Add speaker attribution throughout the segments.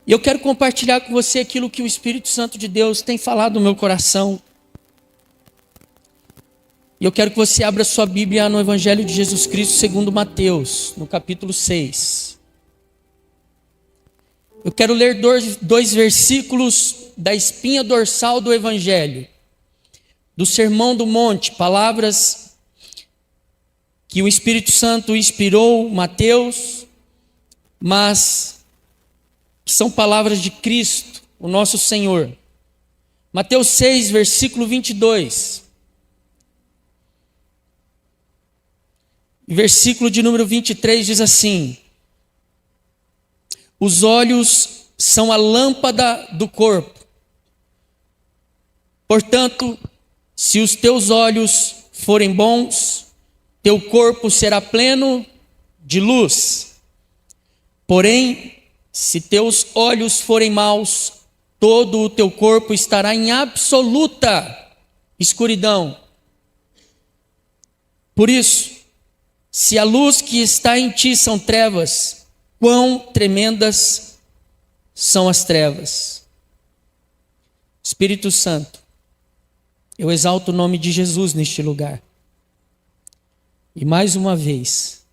Speaker 1: E eu quero compartilhar com você aquilo que o Espírito Santo de Deus tem falado no meu coração. E eu quero que você abra sua Bíblia no Evangelho de Jesus Cristo segundo Mateus, no capítulo 6. Eu quero ler dois versículos da espinha dorsal do Evangelho, do Sermão do Monte, palavras que o Espírito Santo inspirou Mateus, mas que são palavras de Cristo, o nosso Senhor. Mateus 6, versículo 22. Versículo de número 23 diz assim: os olhos são a lâmpada do corpo. Portanto, se os teus olhos forem bons, teu corpo será pleno de luz. Porém, se teus olhos forem maus, todo o teu corpo estará em absoluta escuridão. Por isso, se a luz que está em ti são trevas, quão tremendas são as trevas. Espírito Santo, eu exalto o nome de Jesus neste lugar. E mais uma vez,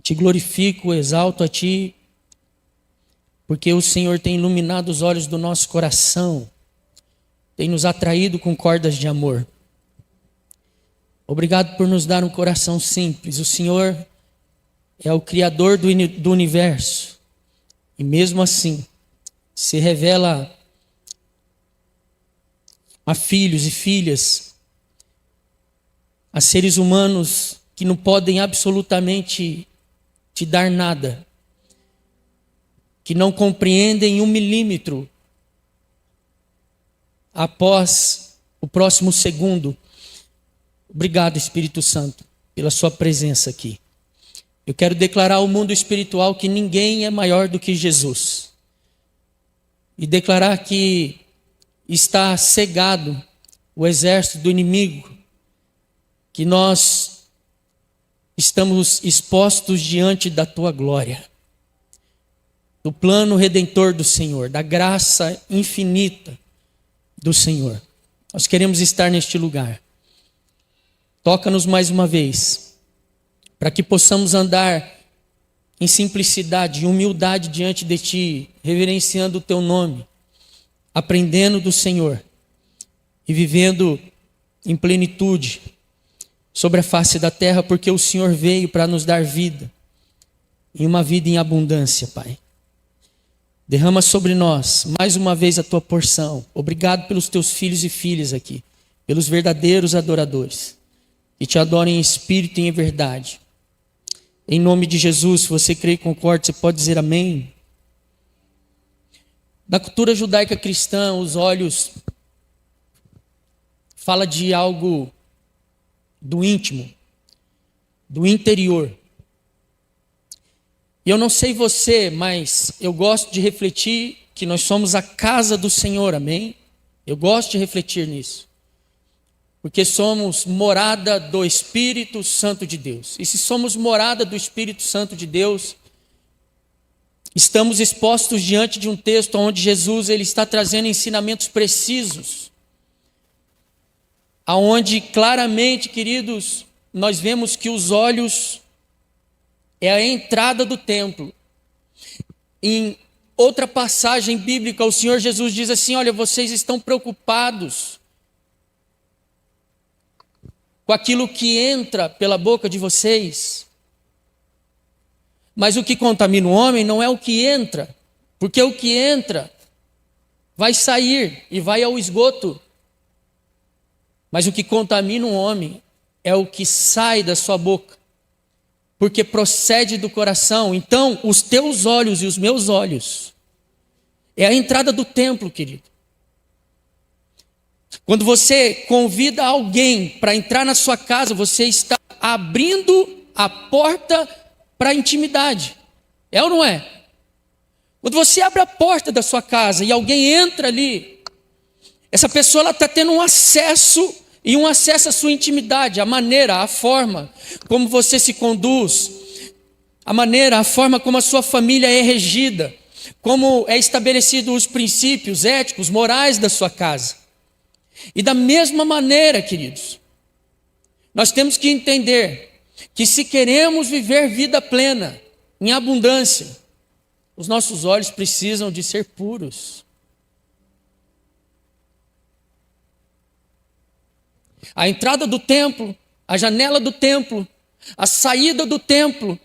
Speaker 1: te glorifico, exalto a ti, porque o Senhor tem iluminado os olhos do nosso coração, tem nos atraído com cordas de amor. Obrigado por nos dar um coração simples. O Senhor é o Criador do universo. E mesmo assim, se revela a filhos e filhas, a seres humanos que não podem absolutamente te dar nada, que não compreendem 1 milímetro após o próximo segundo. Obrigado, Espírito Santo, pela sua presença aqui. Eu quero declarar ao mundo espiritual que ninguém é maior do que Jesus. E declarar que está cegado o exército do inimigo, que nós estamos expostos diante da tua glória, do plano redentor do Senhor, da graça infinita do Senhor. Nós queremos estar neste lugar. Toca-nos mais uma vez, para que possamos andar em simplicidade e humildade diante de ti, reverenciando o teu nome, aprendendo do Senhor e vivendo em plenitude sobre a face da terra, porque o Senhor veio para nos dar vida, e uma vida em abundância, Pai. Derrama sobre nós mais uma vez a tua porção. Obrigado pelos teus filhos e filhas aqui, pelos verdadeiros adoradores, que te adorem em espírito e em verdade. Em nome de Jesus, se você crê e concorda, você pode dizer amém. Na cultura judaica cristã, os olhos fala de algo do íntimo, do interior. E eu não sei você, mas eu gosto de refletir que nós somos a casa do Senhor, amém? Eu gosto de refletir nisso. Porque somos morada do Espírito Santo de Deus. E se somos morada do Espírito Santo de Deus, estamos expostos diante de um texto onde Jesus ele está trazendo ensinamentos precisos, aonde claramente, queridos, nós vemos que os olhos é a entrada do templo. Em outra passagem bíblica, o Senhor Jesus diz assim: olha, vocês estão preocupados com aquilo que entra pela boca de vocês, mas o que contamina o homem não é o que entra, porque o que entra vai sair e vai ao esgoto, mas o que contamina o homem é o que sai da sua boca, porque procede do coração. Então, os teus olhos e os meus olhos é a entrada do templo, querido. Quando você convida alguém para entrar na sua casa, você está abrindo a porta para a intimidade. É ou não é? Quando você abre a porta da sua casa e alguém entra ali, essa pessoa está tendo um acesso à sua intimidade, a maneira, a forma como você se conduz, a maneira, a forma como a sua família é regida, como é estabelecido os princípios éticos, morais da sua casa. E da mesma maneira, queridos, nós temos que entender que se queremos viver vida plena, em abundância, os nossos olhos precisam de ser puros. A entrada do templo, a janela do templo, a saída do templo.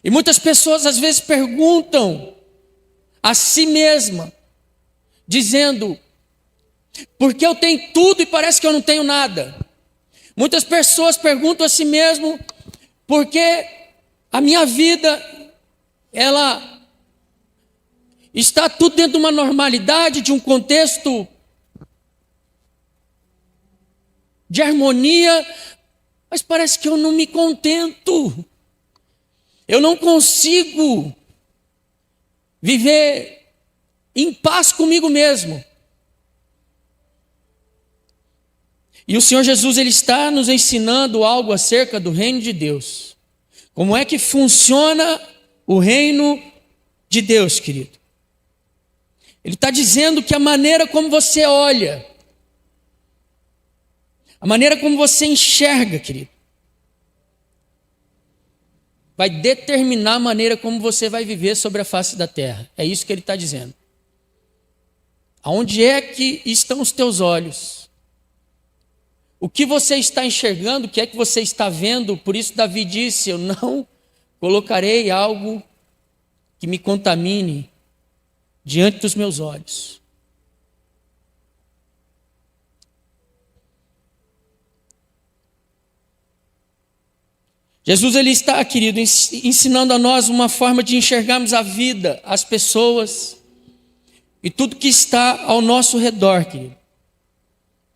Speaker 1: E muitas pessoas às vezes perguntam a si mesma, dizendo: por que eu tenho tudo e parece que eu não tenho nada? Muitas pessoas perguntam a si mesmo: por que a minha vida, ela está tudo dentro de uma normalidade, de um contexto de harmonia, mas parece que eu não me contento. Eu não consigo viver em paz comigo mesmo. E o Senhor Jesus, Ele está nos ensinando algo acerca do reino de Deus. Como é que funciona o reino de Deus, querido? Ele está dizendo que a maneira como você olha, a maneira como você enxerga, querido, vai determinar a maneira como você vai viver sobre a face da terra. É isso que ele está dizendo. Aonde é que estão os teus olhos? O que você está enxergando, o que é que você está vendo? Por isso Davi disse: eu não colocarei algo que me contamine diante dos meus olhos. Jesus, ele está, querido, ensinando a nós uma forma de enxergarmos a vida, as pessoas e tudo que está ao nosso redor, querido.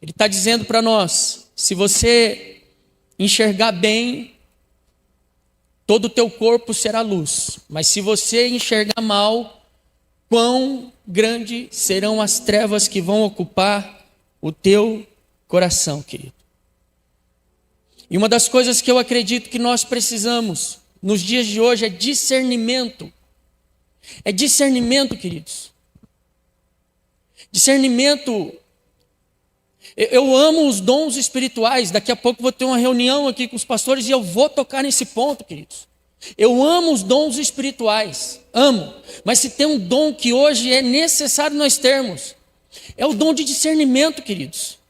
Speaker 1: Ele está dizendo para nós: se você enxergar bem, todo o teu corpo será luz. Mas se você enxergar mal, quão grandes serão as trevas que vão ocupar o teu coração, querido. E uma das coisas que eu acredito que nós precisamos nos dias de hoje é discernimento. É discernimento, queridos. Discernimento. Eu amo os dons espirituais. Daqui a pouco vou ter uma reunião aqui com os pastores e eu vou tocar nesse ponto, queridos. Eu amo os dons espirituais. Amo. Mas se tem um dom que hoje é necessário nós termos, é o dom de discernimento, queridos.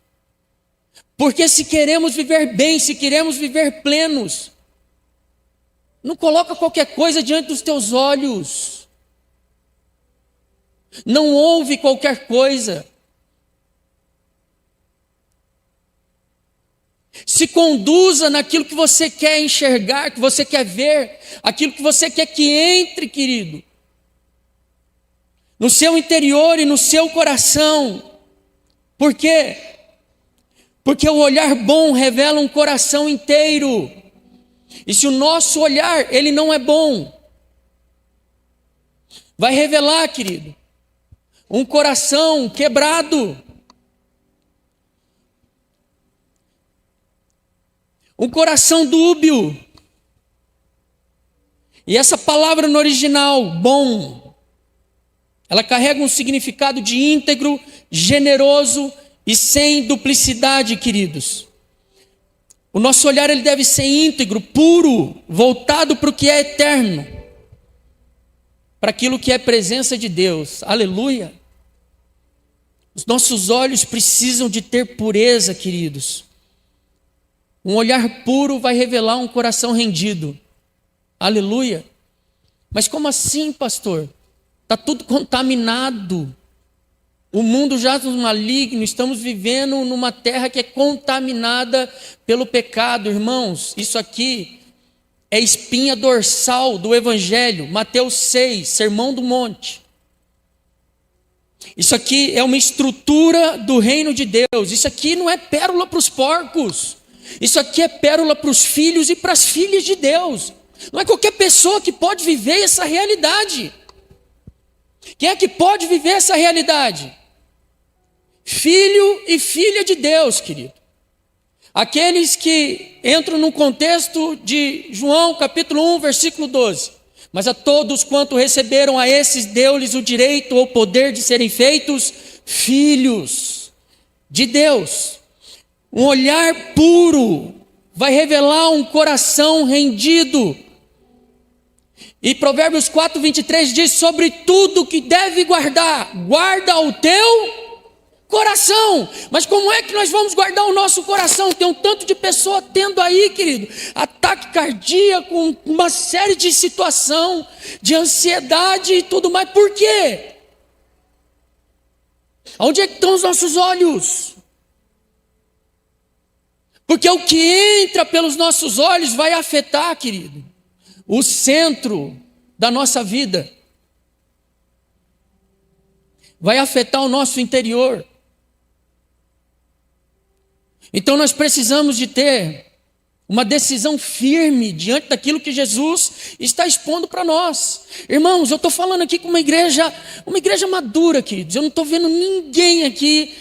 Speaker 1: Porque se queremos viver bem, se queremos viver plenos, não coloca qualquer coisa diante dos teus olhos. Não ouve qualquer coisa. Se conduza naquilo que você quer enxergar, que você quer ver, aquilo que você quer que entre, querido, no seu interior e no seu coração. Por quê? Porque o olhar bom revela um coração inteiro. E se o nosso olhar, ele não é bom, vai revelar, querido, um coração quebrado. Um coração dúbio. E essa palavra no original, bom, ela carrega um significado de íntegro, generoso e sem duplicidade, queridos. O nosso olhar, ele deve ser íntegro, puro, voltado para o que é eterno, para aquilo que é presença de Deus. Aleluia. Os nossos olhos precisam de ter pureza, queridos. Um olhar puro vai revelar um coração rendido. Aleluia. Mas como assim, pastor? Está tudo contaminado. O mundo jaz no maligno, estamos vivendo numa terra que é contaminada pelo pecado. Irmãos, isso aqui é espinha dorsal do Evangelho. Mateus 6, Sermão do Monte. Isso aqui é uma estrutura do reino de Deus. Isso aqui não é pérola para os porcos. Isso aqui é pérola para os filhos e para as filhas de Deus. Não é qualquer pessoa que pode viver essa realidade. Quem é que pode viver essa realidade? Filho e filha de Deus, querido. Aqueles que entram no contexto de João capítulo 1, versículo 12. Mas a todos quanto receberam, a esses deu-lhes o direito ou poder de serem feitos filhos de Deus. Um olhar puro vai revelar um coração rendido. E Provérbios 4:23 diz: sobre tudo que deve guardar, guarda o teu coração. Mas como é que nós vamos guardar o nosso coração? Tem um tanto de pessoa tendo aí, querido, ataque cardíaco, uma série de situação, de ansiedade e tudo mais. Por quê? Onde é que estão os nossos olhos? Porque o que entra pelos nossos olhos vai afetar, querido, o centro da nossa vida. Vai afetar o nosso interior. Então nós precisamos de ter uma decisão firme diante daquilo que Jesus está expondo para nós. Irmãos, eu estou falando aqui com uma igreja madura, queridos. Eu não estou vendo ninguém aqui.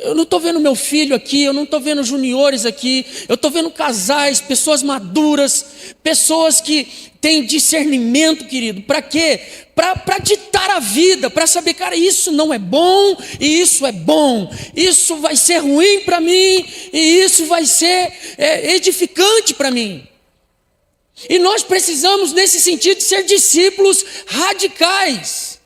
Speaker 1: Eu não estou vendo meu filho aqui, eu não estou vendo juniores aqui, eu estou vendo casais, pessoas maduras, pessoas que têm discernimento, querido. Para quê? Para ditar a vida, para saber, cara, isso não é bom e isso é bom, isso vai ser ruim para mim e isso vai ser edificante para mim. E nós precisamos, nesse sentido, ser discípulos radicais.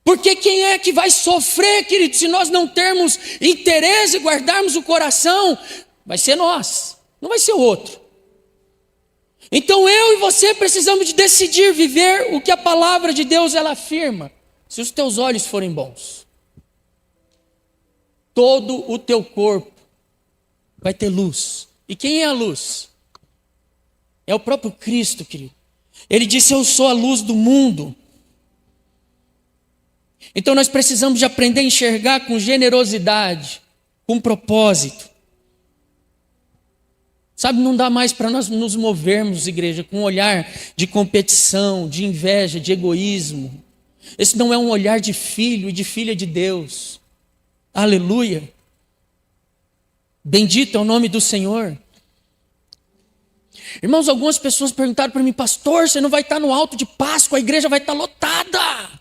Speaker 1: Porque quem é que vai sofrer, querido, se nós não termos interesse e guardarmos o coração? Vai ser nós, não vai ser o outro. Então eu e você precisamos de decidir viver o que a palavra de Deus ela afirma. Se os teus olhos forem bons, todo o teu corpo vai ter luz. E quem é a luz? É o próprio Cristo, querido. Ele disse: eu sou a luz do mundo. Então nós precisamos de aprender a enxergar com generosidade, com propósito. Sabe, não dá mais para nós nos movermos, igreja, com um olhar de competição, de inveja, de egoísmo. Esse não é um olhar de filho e de filha de Deus. Aleluia. Bendito é o nome do Senhor. Irmãos, algumas pessoas perguntaram para mim: pastor, você não vai estar no alto de Páscoa, a igreja vai estar lotada.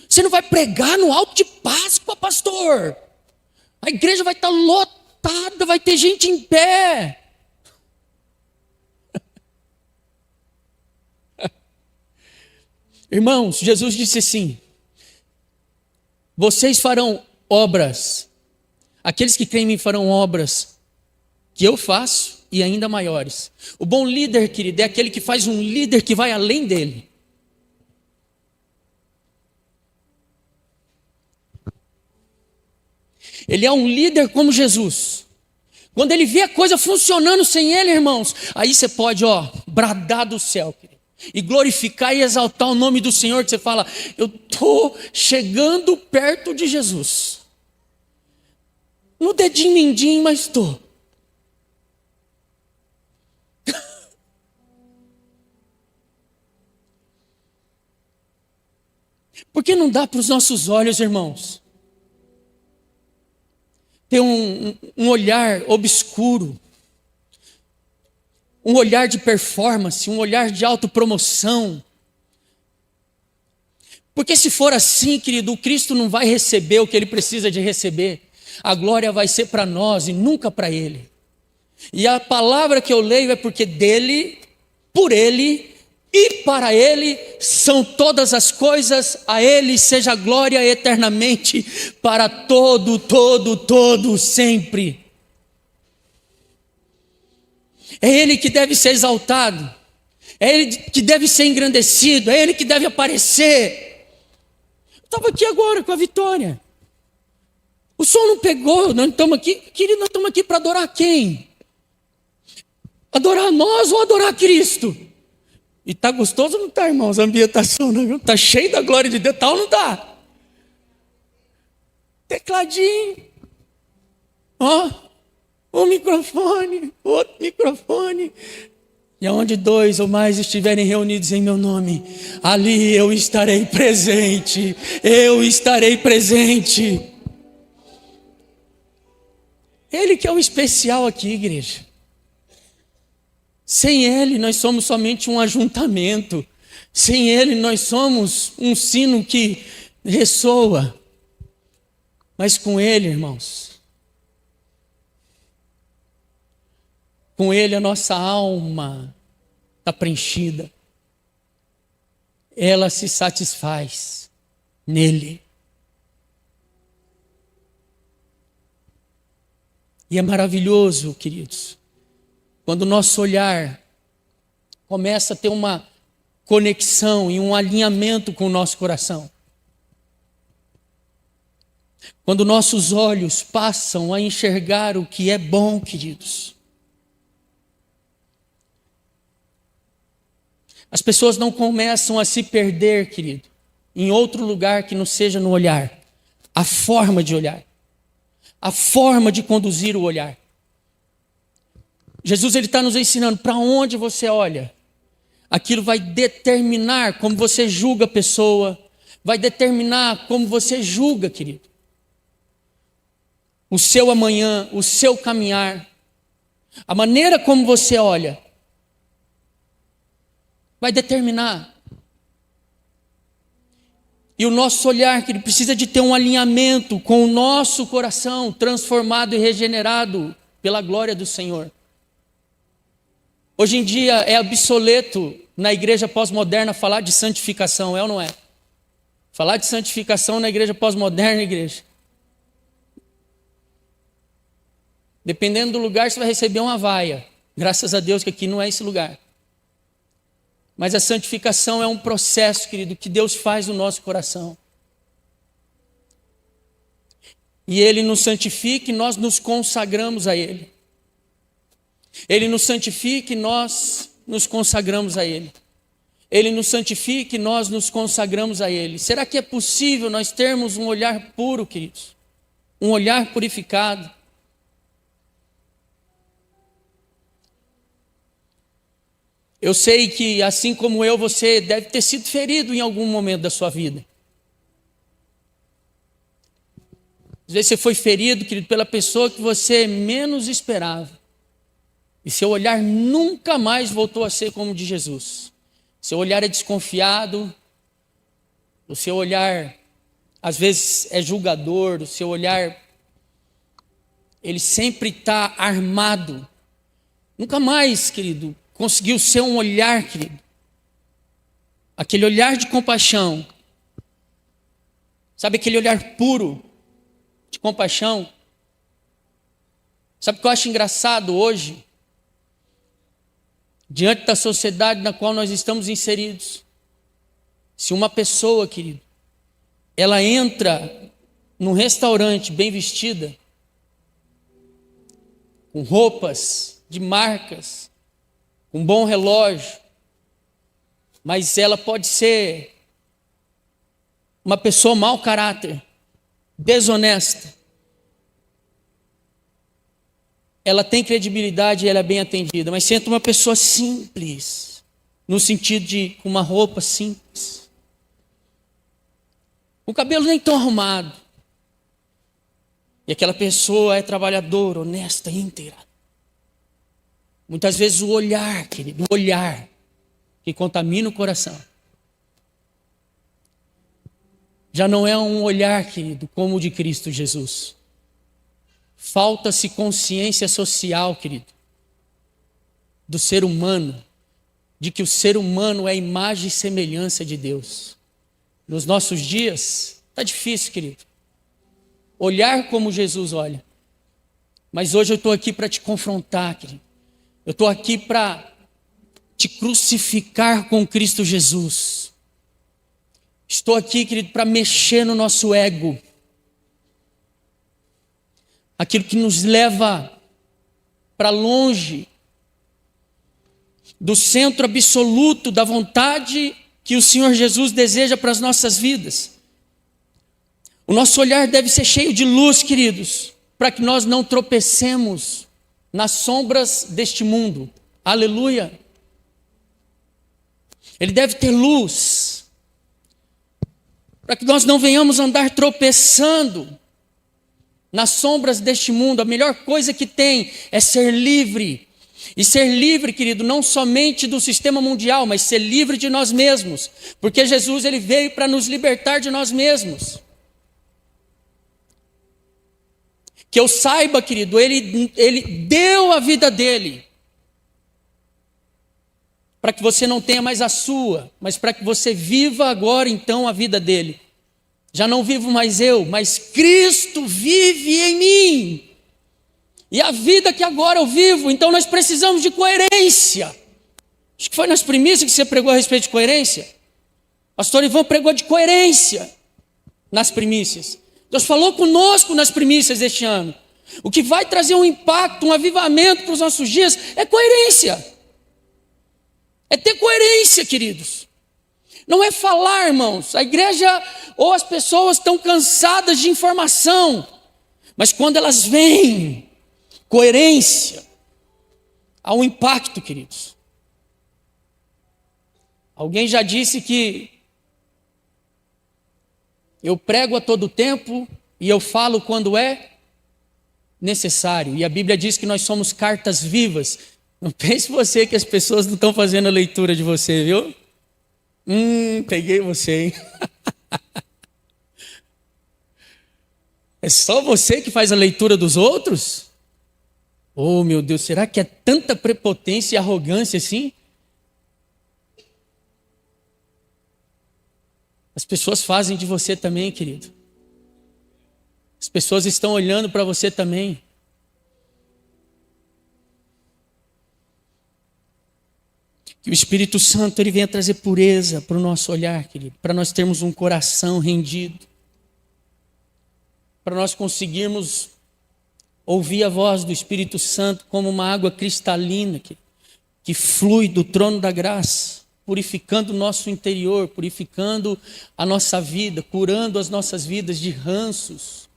Speaker 1: Você não vai pregar no alto de Páscoa, pastor? A igreja vai estar lotada, vai ter gente em pé. Irmãos, Jesus disse assim: vocês farão obras, aqueles que creem em mim farão obras que eu faço e ainda maiores. O bom líder, querido, é aquele que faz um líder que vai além dele. Ele é um líder como Jesus. Quando ele vê a coisa funcionando sem ele, irmãos, aí você pode, bradar do céu, querido, e glorificar e exaltar o nome do Senhor, que você fala: eu estou chegando perto de Jesus. No dedinho mindinho, mas estou. Porque não dá para os nossos olhos, irmãos, ter um olhar obscuro, um olhar de performance, um olhar de autopromoção. Porque se for assim, querido, o Cristo não vai receber o que ele precisa de receber. A glória vai ser para nós e nunca para ele. E a palavra que eu leio é porque dele, por ele e para ele são todas as coisas, a ele seja a glória eternamente, para todo, sempre. É ele que deve ser exaltado, é ele que deve ser engrandecido, é ele que deve aparecer. Eu estava aqui agora com a Vitória. O som não pegou, nós estamos aqui, querido, nós estamos aqui para adorar quem? Adorar nós ou adorar Cristo? E está gostoso ou não está, irmãos? A ambientação, não está cheio da glória de Deus, tal ou não está? Tecladinho. Um microfone, outro microfone. E aonde 2 ou mais estiverem reunidos em meu nome, ali eu estarei presente. Eu estarei presente. Ele que é o especial aqui, igreja. Sem Ele, nós somos somente um ajuntamento. Sem Ele, nós somos um sino que ressoa. Mas com Ele, irmãos, com Ele a nossa alma está preenchida. Ela se satisfaz nele. E é maravilhoso, queridos, quando o nosso olhar começa a ter uma conexão e um alinhamento com o nosso coração. Quando nossos olhos passam a enxergar o que é bom, queridos. As pessoas não começam a se perder, querido, em outro lugar que não seja no olhar. A forma de olhar. A forma de conduzir o olhar. Jesus está nos ensinando para onde você olha. Aquilo vai determinar como você julga a pessoa. Vai determinar como você julga, querido. O seu amanhã, o seu caminhar. A maneira como você olha vai determinar. E o nosso olhar, que ele precisa de ter um alinhamento com o nosso coração transformado e regenerado pela glória do Senhor. Hoje em dia é obsoleto na igreja pós-moderna falar de santificação, é ou não é? Falar de santificação na igreja pós-moderna, igreja. Dependendo do lugar, você vai receber uma vaia. Graças a Deus que aqui não é esse lugar. Mas a santificação é um processo, querido, que Deus faz no nosso coração. E Ele nos santifica e nós nos consagramos a Ele. Ele nos santifica e nós nos consagramos a Ele. Ele nos santifica e nós nos consagramos a Ele. Será que é possível nós termos um olhar puro, queridos? Um olhar purificado? Eu sei que, assim como eu, você deve ter sido ferido em algum momento da sua vida. Às vezes você foi ferido, querido, pela pessoa que você menos esperava. E seu olhar nunca mais voltou a ser como o de Jesus. Seu olhar é desconfiado. O seu olhar, às vezes, é julgador. O seu olhar, ele sempre está armado. Nunca mais, querido, conseguiu ser um olhar, querido. Aquele olhar de compaixão. Sabe aquele olhar puro de compaixão? Sabe o que eu acho engraçado hoje? Diante da sociedade na qual nós estamos inseridos. Se uma pessoa, querido, ela entra num restaurante bem vestida, com roupas de marcas, um bom relógio, mas ela pode ser uma pessoa mau caráter, desonesta. Ela tem credibilidade e ela é bem atendida, mas se entra uma pessoa simples, no sentido de com uma roupa simples, o cabelo nem tão arrumado, e aquela pessoa é trabalhadora, honesta, íntegra. Muitas vezes o olhar, querido, o olhar que contamina o coração. Já não é um olhar, querido, como o de Cristo Jesus. Falta-se consciência social, querido, do ser humano, de que o ser humano é a imagem e semelhança de Deus. Nos nossos dias, está difícil, querido, olhar como Jesus olha. Mas hoje eu estou aqui para te confrontar, querido. Eu estou aqui para te crucificar com Cristo Jesus. Estou aqui, querido, para mexer no nosso ego. Aquilo que nos leva para longe do centro absoluto da vontade que o Senhor Jesus deseja para as nossas vidas. O nosso olhar deve ser cheio de luz, queridos, para que nós não tropecemos nas sombras deste mundo. Aleluia. Ele deve ter luz, para que nós não venhamos andar tropeçando nas sombras deste mundo. A melhor coisa que tem é ser livre, E ser livre, querido, não somente do sistema mundial, mas ser livre de nós mesmos. Porque Jesus, ele veio para nos libertar de nós mesmos. Que eu saiba, querido, ele deu a vida dele. Para que você não tenha mais a sua, mas para que você viva agora então a vida dele. Já não vivo mais eu, mas Cristo vive em mim. E a vida que agora eu vivo, então nós precisamos de coerência. Acho que foi nas primícias que você pregou a respeito de coerência. Pastor Ivan pregou de coerência nas primícias. Deus falou conosco nas primícias deste ano. O que vai trazer um impacto, um avivamento para os nossos dias é coerência. É ter coerência, queridos. Não é falar, irmãos. A igreja ou as pessoas estão cansadas de informação. Mas quando elas vêm, coerência, há um impacto, queridos. Alguém já disse que eu prego a todo tempo e eu falo quando é necessário. E a Bíblia diz que nós somos cartas vivas. Não pense você que as pessoas não estão fazendo a leitura de você, viu? Peguei você, hein? É só você que faz a leitura dos outros? Oh, meu Deus, será que é tanta prepotência e arrogância assim? As pessoas fazem de você também, querido. As pessoas estão olhando para você também. Que o Espírito Santo ele venha trazer pureza para o nosso olhar, querido. Para nós termos um coração rendido. Para nós conseguirmos ouvir a voz do Espírito Santo como uma água cristalina que flui do trono da graça, purificando o nosso interior, purificando a nossa vida, curando as nossas vidas de ranços.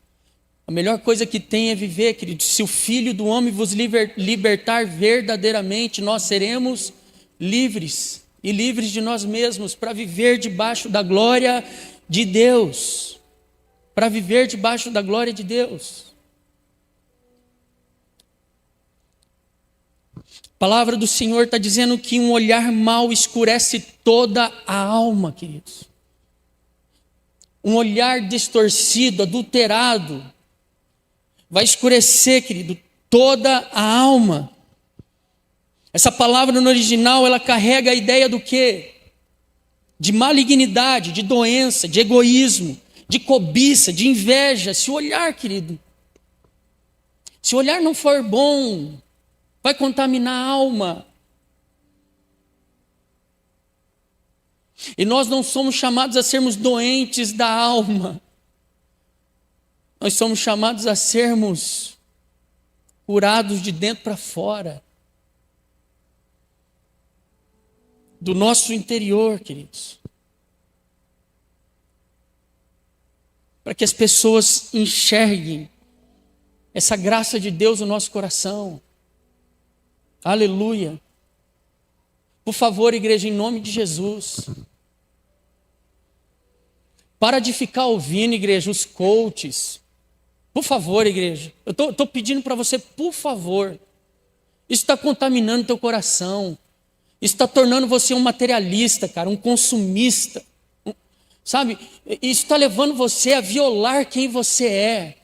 Speaker 1: A melhor coisa que tem é viver, querido. Se o Filho do Homem vos libertar verdadeiramente, nós seremos livres e livres de nós mesmos para viver debaixo da glória de Deus. Para viver debaixo da glória de Deus. A palavra do Senhor está dizendo que um olhar mau escurece toda a alma, queridos. Um olhar distorcido, adulterado, vai escurecer, querido, toda a alma. Essa palavra no original, ela carrega a ideia do quê? De malignidade, de doença, de egoísmo, de cobiça, de inveja. Se o olhar, querido, se o olhar não for bom, vai contaminar a alma. E nós não somos chamados a sermos doentes da alma. Nós somos chamados a sermos curados de dentro para fora. Do nosso interior, queridos. Para que as pessoas enxerguem essa graça de Deus no nosso coração. Aleluia. Por favor, igreja, em nome de Jesus. Para de ficar ouvindo, igreja, os coaches. Por favor, igreja. Eu estou pedindo para você, por favor. Isso está contaminando teu coração. Isso está tornando você um materialista, cara, um consumista. Sabe? Isso está levando você a violar quem você é.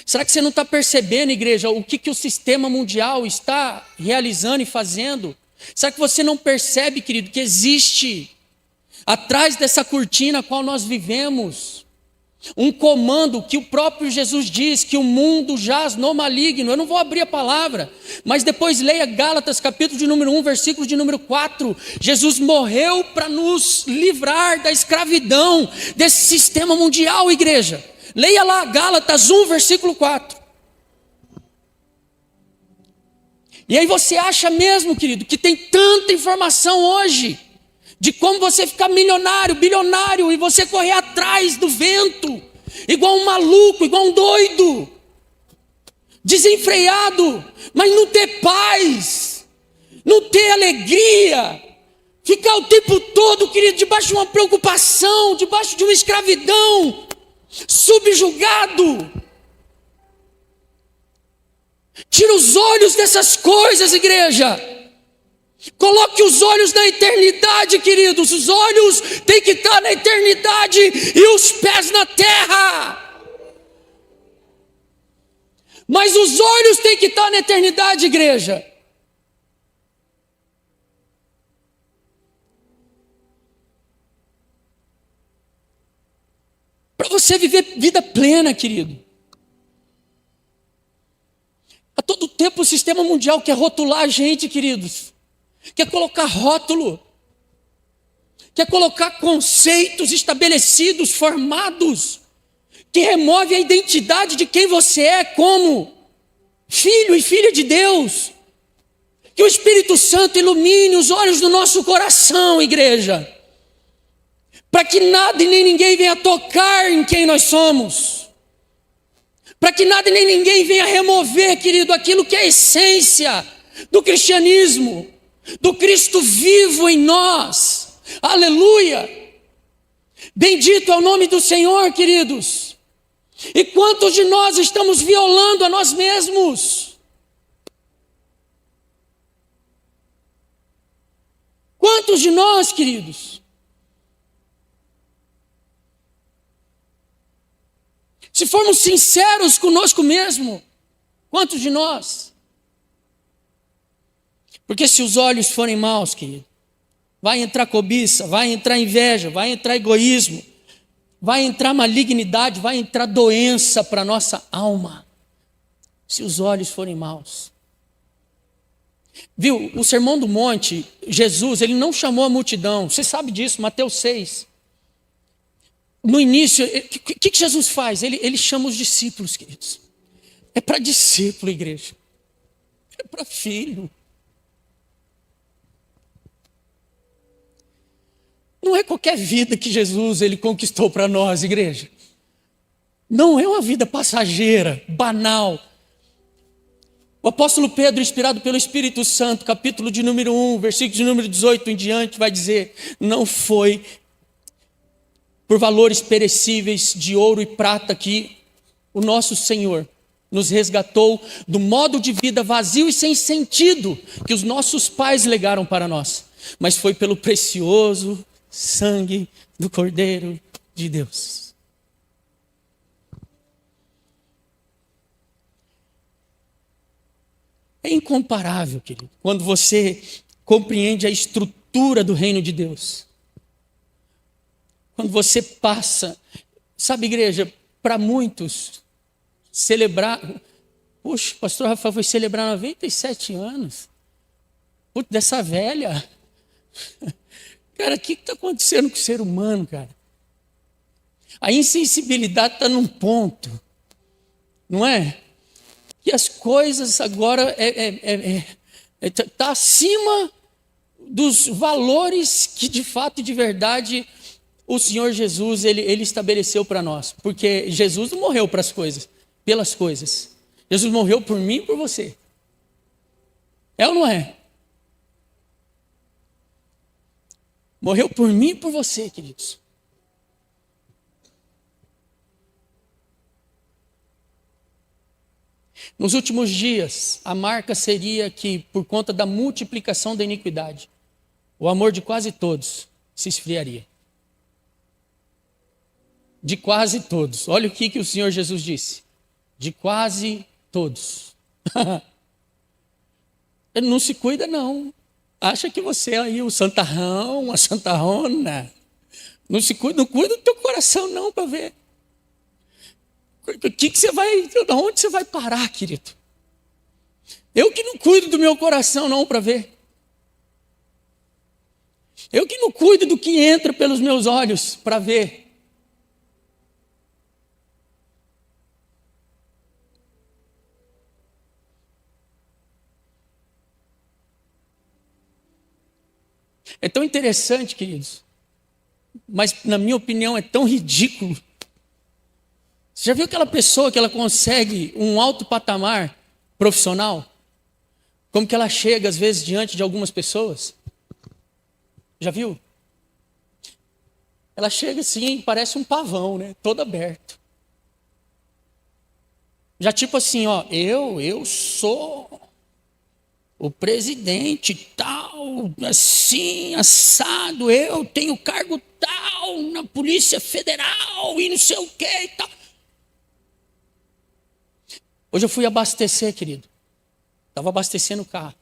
Speaker 1: Será que você não está percebendo, igreja, o que o sistema mundial está realizando e fazendo? Será que você não percebe, querido, que existe, atrás dessa cortina a qual nós vivemos, um comando que o próprio Jesus diz, que o mundo jaz no maligno? Eu não vou abrir a palavra, mas depois leia Gálatas, capítulo de número 1, versículo de número 4. Jesus morreu para nos livrar da escravidão desse sistema mundial, igreja. Leia lá Gálatas 1, versículo 4. E aí você acha mesmo, querido, que tem tanta informação hoje de como você ficar milionário, bilionário, e você correr atrás do vento, igual um maluco, igual um doido, desenfreado, mas não ter paz, não ter alegria, ficar o tempo todo, querido, debaixo de uma preocupação, debaixo de uma escravidão. subjugado. Tira os olhos dessas coisas, igreja. Coloque os olhos na eternidade, queridos. Os olhos têm que estar na eternidade e os pés na terra. Mas os olhos têm que estar na eternidade, igreja. Para você viver vida plena, querido. A todo tempo o sistema mundial quer rotular a gente, queridos. Quer colocar rótulo. Quer colocar conceitos estabelecidos, formados, que remove a identidade de quem você é como filho e filha de Deus. Que o Espírito Santo ilumine os olhos do nosso coração, igreja. Para que nada e nem ninguém venha tocar em quem nós somos. Para que nada e nem ninguém venha remover, querido, aquilo que é a essência do cristianismo, do Cristo vivo em nós. Aleluia! Bendito é o nome do Senhor, queridos. E quantos de nós estamos violando a nós mesmos? Quantos de nós, queridos? Se formos sinceros conosco mesmo, quantos de nós? Porque se os olhos forem maus, querido, vai entrar cobiça, vai entrar inveja, vai entrar egoísmo, vai entrar malignidade, vai entrar doença para a nossa alma. Se os olhos forem maus. Viu, o Sermão do Monte, Jesus, ele não chamou a multidão. Você sabe disso, Mateus 6. No início, o que Jesus faz? Ele chama os discípulos, queridos. É para discípulo, igreja. É para filho. Não é qualquer vida que Jesus ele conquistou para nós, igreja. Não é uma vida passageira, banal. O apóstolo Pedro, inspirado pelo Espírito Santo, capítulo de número 1, versículo de número 18 em diante, vai dizer: não foi por valores perecíveis de ouro e prata que o nosso Senhor nos resgatou do modo de vida vazio e sem sentido que os nossos pais legaram para nós, mas foi pelo precioso sangue do Cordeiro de Deus. É incomparável, querido, quando você compreende a estrutura do reino de Deus. Quando você passa, sabe, igreja, para muitos, celebrar, puxa, o pastor Rafael foi celebrar 97 anos, puxa, dessa velha, cara, o que está acontecendo com o ser humano, cara? A insensibilidade está num ponto, não é? E as coisas agora está acima dos valores que de fato e de verdade o Senhor Jesus, ele estabeleceu para nós. Porque Jesus não morreu para as coisas, pelas coisas. Jesus morreu por mim e por você. É ou não é? Morreu por mim e por você, queridos. Nos últimos dias, a marca seria que, por conta da multiplicação da iniquidade, o amor de quase todos se esfriaria. De quase todos. Olha o que o Senhor Jesus disse. De quase todos. Ele não se cuida, não. Acha que você é aí o santarrão, a santarrona. Não se cuida, não cuida do teu coração, não, para ver. O que você vai, onde você vai parar, querido? Eu que não cuido do meu coração, não, para ver. Eu que não cuido do que entra pelos meus olhos, para ver. É tão interessante, queridos, mas na minha opinião é tão ridículo. Você já viu aquela pessoa que ela consegue um alto patamar profissional? Como que ela chega às vezes diante de algumas pessoas? Já viu? Ela chega assim, parece um pavão, né? Todo aberto. Já tipo assim, ó, eu sou o presidente tal, assim, assado, eu tenho cargo tal na Polícia Federal e não sei o que e tal. Hoje eu fui abastecer, querido. Estava abastecendo o carro.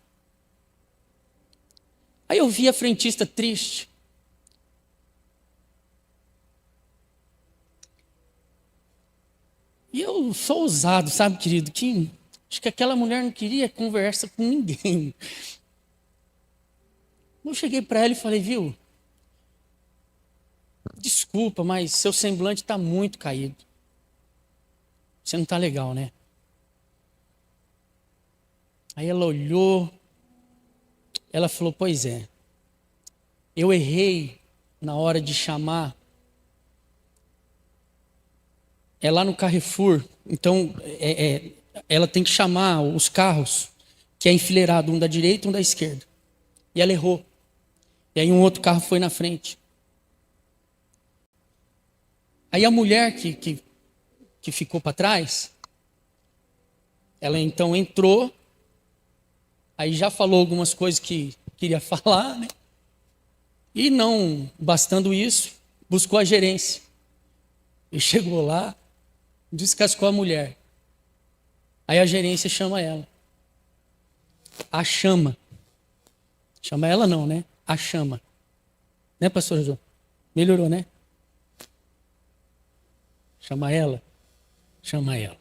Speaker 1: Aí eu vi a frentista triste. E eu sou ousado, sabe, querido, que acho que aquela mulher não queria conversa com ninguém. Eu cheguei para ela e falei, viu, desculpa, mas seu semblante está muito caído. Você não está legal, né? Aí ela olhou, ela falou, pois é, eu errei na hora de chamar. É lá no Carrefour, então ela tem que chamar os carros, que é enfileirado, um da direita e um da esquerda. E ela errou. E aí um outro carro foi na frente. Aí a mulher que ficou para trás, ela então entrou, aí já falou algumas coisas que queria falar, né? E não bastando isso, buscou a gerência. E chegou lá, descascou a mulher. Aí a gerência chama ela. A chama. Chama ela não, né? A chama. Né, pastor João? Melhorou, né? Chama ela. Chama ela.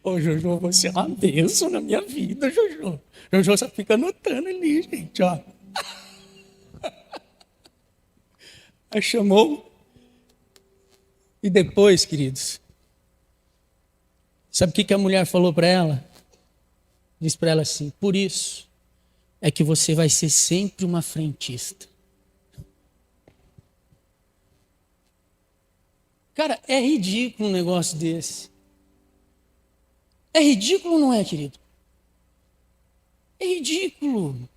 Speaker 1: Ô, Jojo, você é uma bênção na minha vida, Jojo. Jojo só fica anotando ali, gente, ó. Aí chamou. E depois, queridos, sabe o que a mulher falou para ela? Diz para ela assim, por isso é que você vai ser sempre uma frentista. Cara, é ridículo um negócio desse. É ridículo ou não é, querido? É ridículo.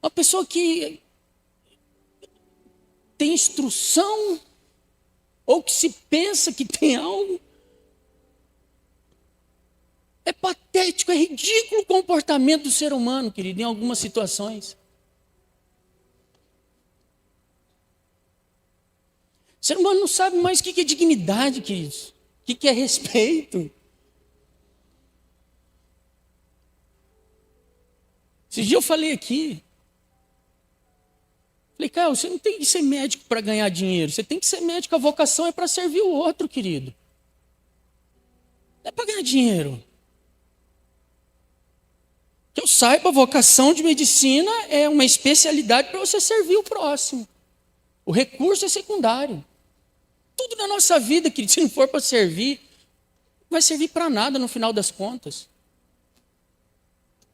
Speaker 1: Uma pessoa que tem instrução ou que se pensa que tem algo. É patético, é ridículo o comportamento do ser humano, querido, em algumas situações. O ser humano não sabe mais o que é dignidade, queridos. O que é respeito. Esse dia eu falei aqui. Falei, cara, você não tem que ser médico para ganhar dinheiro. Você tem que ser médico. A vocação é para servir o outro, querido. Não é para ganhar dinheiro. Que eu saiba, a vocação de medicina é uma especialidade para você servir o próximo. O recurso é secundário. Tudo na nossa vida, querido, se não for para servir, não vai servir para nada no final das contas.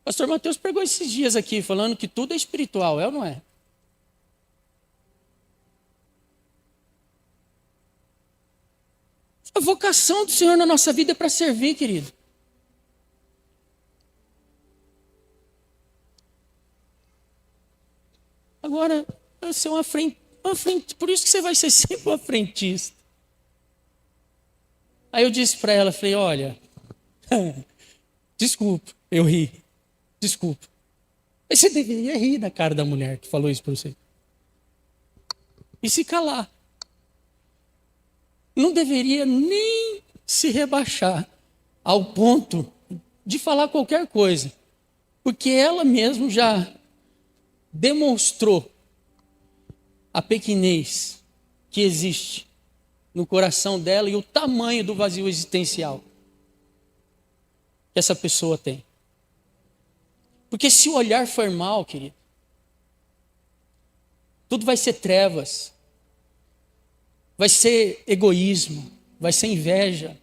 Speaker 1: O pastor Mateus pregou esses dias aqui, falando que tudo é espiritual, é ou não é? A vocação do Senhor na nossa vida é para servir, querido. Agora, você é uma frente, por isso que você vai ser sempre uma frentista. Aí eu disse para ela, falei, olha, desculpa, eu ri, desculpa. Mas você deveria rir da cara da mulher que falou isso para você. E se calar. Não deveria nem se rebaixar ao ponto de falar qualquer coisa. Porque ela mesma já demonstrou a pequenez que existe no coração dela e o tamanho do vazio existencial que essa pessoa tem. Porque se o olhar for mal, querido, tudo vai ser trevas, vai ser egoísmo, vai ser inveja.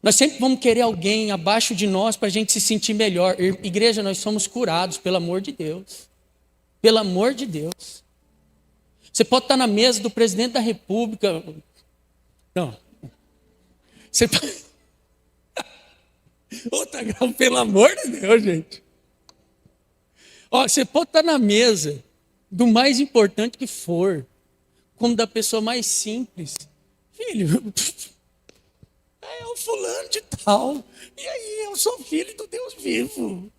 Speaker 1: Nós sempre vamos querer alguém abaixo de nós para a gente se sentir melhor. Igreja, nós somos curados, pelo amor de Deus. Pelo amor de Deus. Você pode estar na mesa do presidente da República. Não. Você pode... Outra grau, pelo amor de Deus, gente. Ó, você pode estar na mesa do mais importante que for, como da pessoa mais simples. Filho, é o fulano de tal. E aí, eu sou filho do Deus vivo.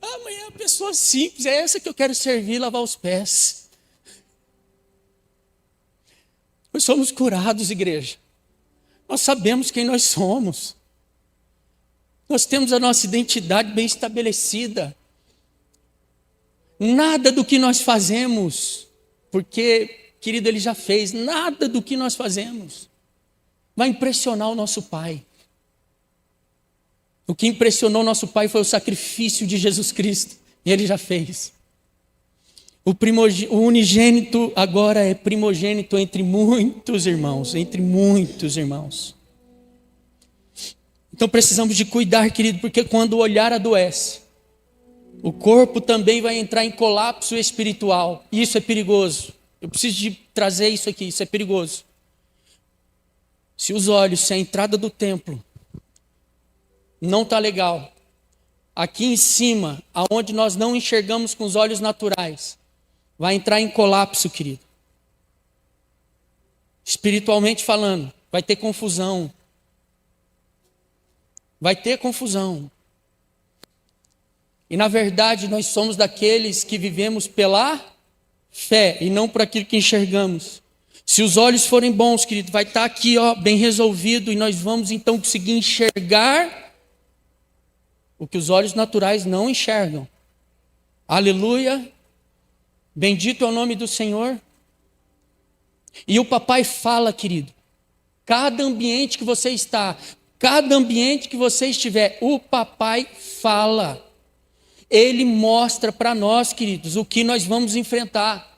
Speaker 1: Amanhã é a pessoa simples, é essa que eu quero servir, lavar os pés. Nós somos curados, igreja. Nós sabemos quem nós somos. Nós temos a nossa identidade bem estabelecida. Nada do que nós fazemos, porque, querido, Ele já fez, nada do que nós fazemos vai impressionar o nosso Pai. O que impressionou o nosso Pai foi o sacrifício de Jesus Cristo, e Ele já fez. O unigênito agora é primogênito entre muitos irmãos, entre muitos irmãos. Então precisamos de cuidar, querido, porque quando o olhar adoece, o corpo também vai entrar em colapso espiritual. E isso é perigoso. Eu preciso de trazer isso aqui, isso é perigoso. Se os olhos, se a entrada do templo não está legal, aqui em cima, aonde nós não enxergamos com os olhos naturais, vai entrar em colapso, querido. Espiritualmente falando, vai ter confusão. Vai ter confusão. E na verdade nós somos daqueles que vivemos pela fé e não por aquilo que enxergamos. Se os olhos forem bons, querido, vai estar aqui, ó, bem resolvido, e nós vamos então conseguir enxergar o que os olhos naturais não enxergam. Aleluia. Bendito é o nome do Senhor. E o papai fala, querido, cada ambiente que você está, cada ambiente que você estiver, o papai fala. Ele mostra para nós, queridos, o que nós vamos enfrentar.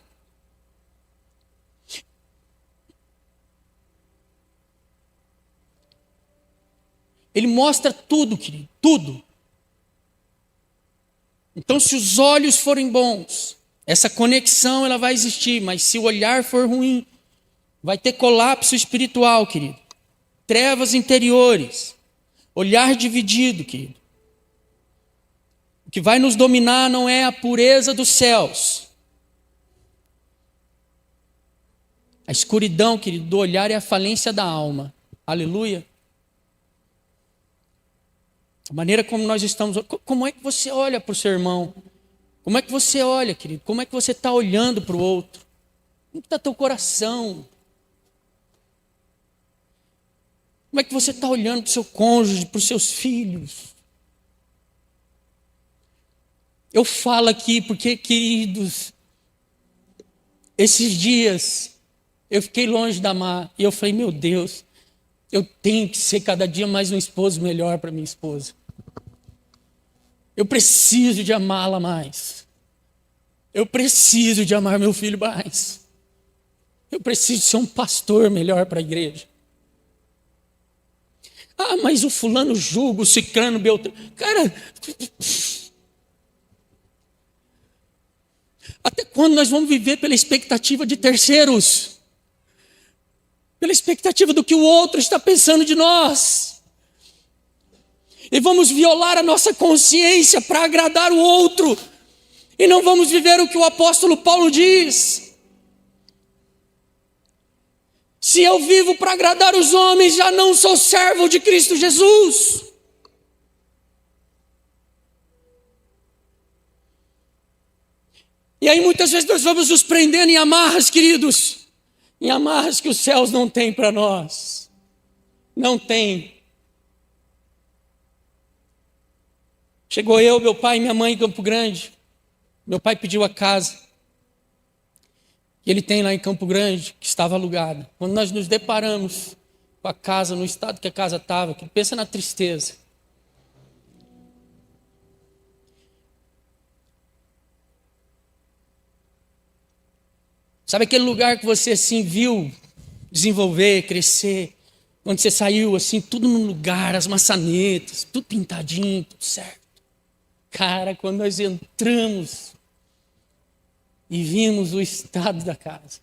Speaker 1: Ele mostra tudo, querido, tudo. Então, se os olhos forem bons, essa conexão ela vai existir, mas se o olhar for ruim, vai ter colapso espiritual, querido. Trevas interiores, olhar dividido, querido. O que vai nos dominar não é a pureza dos céus. A escuridão, querido, do olhar é a falência da alma. Aleluia. A maneira como nós estamos... Como é que você olha para o seu irmão? Como é que você olha, querido? Como é que você está olhando para o outro? Como está teu coração? Como é que você está olhando para o seu cônjuge, para os seus filhos? Eu falo aqui porque, queridos, esses dias eu fiquei longe da Mar e eu falei, meu Deus, eu tenho que ser cada dia mais um esposo melhor para minha esposa. Eu preciso de amá-la mais. Eu preciso de amar meu filho mais. Eu preciso ser um pastor melhor para a igreja. Ah, mas o fulano julga, o cicrano, beltrano. Cara, até quando nós vamos viver pela expectativa de terceiros? Pela expectativa do que o outro está pensando de nós. E vamos violar a nossa consciência para agradar o outro. E não vamos viver o que o apóstolo Paulo diz. Se eu vivo para agradar os homens, já não sou servo de Cristo Jesus. E aí muitas vezes nós vamos nos prendendo em amarras, queridos. Em amarras que os céus não têm para nós. Não tem. Chegou eu, meu pai e minha mãe em Campo Grande. Meu pai pediu a casa que ele tem lá em Campo Grande, que estava alugada. Quando nós nos deparamos com a casa, no estado que a casa estava, que pensa na tristeza. Sabe aquele lugar que você assim viu desenvolver, crescer, quando você saiu assim, tudo no lugar, as maçanetas, tudo pintadinho, tudo certo. Cara, quando nós entramos e vimos o estado da casa,